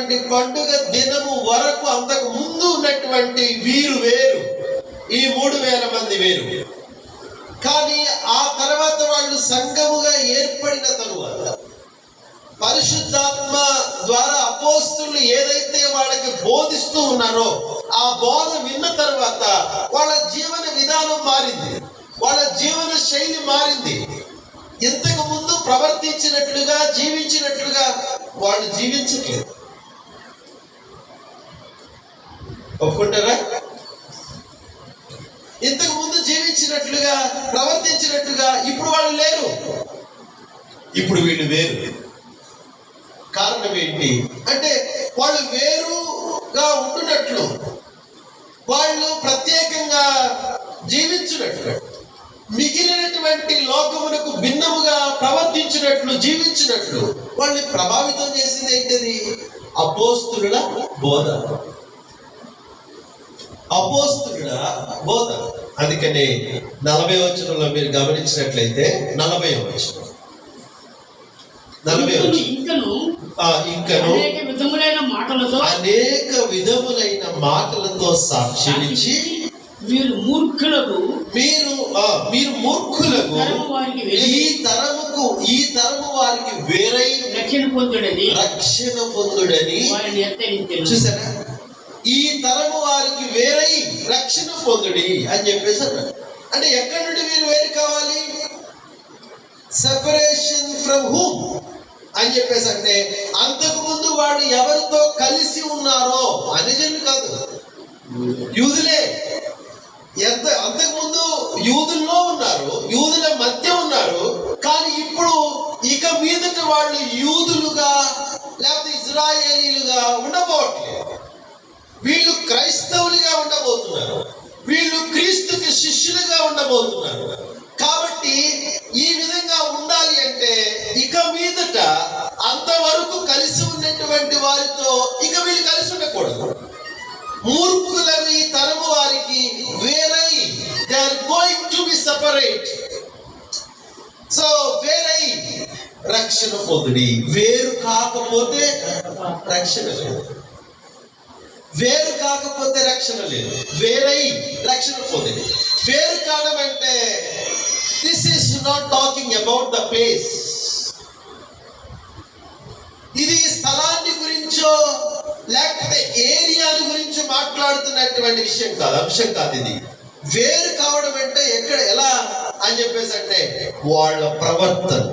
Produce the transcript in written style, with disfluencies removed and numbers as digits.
ఉన్నటువంటి పండుగ దినము వరకు అంతకు ముందు ఉన్నటువంటి వీరు వేరు, ఈ 3000 మంది వేరు. కానీ ఆ తర్వాత వాళ్ళు సంఘముగా ఏర్పడిన తరువాత పరిశుద్ధాత్మ ద్వారా అపోస్తలులు ఏదైతే వాళ్ళకి బోధిస్తూ ఉన్నారో ఆ బోధ విన్న తర్వాత వాళ్ళ జీవన విధానం మారింది, వాళ్ళ జీవన శైలి మారింది. ఇంతకు ముందు ప్రవర్తించినట్లుగా జీవించినట్లుగా వాళ్ళు జీవించట్లేదు. ఒప్పుకుంటారా? ఇంతకు ముందు జీవించినట్లుగా ప్రవర్తించినట్లుగా ఇప్పుడు వాళ్ళు లేరు, ఇప్పుడు వీళ్ళు వేరు. కారణం ఏంటి అంటే వాళ్ళు వేరుగా ఉంటున్నట్లు, వాళ్ళు ప్రత్యేకంగా జీవించినట్లు, మిగిలినటువంటి లోకమునకు భిన్నముగా ప్రవర్తించినట్లు, జీవించినట్లు వాళ్ళని ప్రభావితం చేసింది ఏంటిది? అపోస్తలుల బోధ. అపోస్తలుల బోధ. అందుకనే 40వ వచనంలో మీరు గమనించినట్లయితే 40వ వచనం ఇంకను అనేక విధములైన మాటలతో సాక్ష్యమిచ్చి మీరు మూర్ఖులకు ఈ తరము వారికి వేరై రక్షణ పొందుడని చూసారా? ఈ తరము వారికి వేరై రక్షణ పొందుడి అని చెప్పేసి అన్నారు. అంటే ఎక్కడి నుండి వీరు వేరు కావాలి? సెపరేషన్ ఫ్రమ్ హూమ్ అని చెప్పేసి అంటే అంతకు ముందు వాడు ఎవరితో కలిసి ఉన్నారో అన్యజనులు కాదు, యూదులే. అంతకు ముందు యూదుల్లో ఉన్నారు, యూదుల మధ్య ఉన్నారు. కానీ ఇప్పుడు ఇక మీదట వాళ్ళు యూదులుగా లేకపోతే ఇజ్రాయేలీలుగా ఉండబోట్లేదు. వీళ్ళు క్రైస్తవులుగా ఉండబోతున్నారు, వీళ్ళు క్రీస్తుకి శిష్యులుగా ఉండబోతున్నారు. కాబట్టి ఈ విధంగా ఉండాలి అంటే ఇక మీదట అంతవరకు కలిసి ఉన్నటువంటి వారితో ఇక వీళ్ళు కలిసి ఉండకూడదు. మూర్ఖులని ఈ తరము వారికి వేరై, they are going to be separate. So వేరై రక్షణ పొందుడి. వేరు కాకపోతే రక్షణ లేదు, వేరు కాకపోతే రక్షణ లేదు. వేరై రక్షణ పొందుడి. వేరు కావడం అంటే this is not talking about the place. ఇది స్థలాన్ని గురించో లేకపోతే ఏరియాని గురించి మాట్లాడుతున్నటువంటి విషయం కాదు, అంశం కాదు. ఇది వేరు కావడం అంటే ఎక్కడ ఎలా అని చెప్పేసి అంటే వాళ్ళ ప్రవర్తన,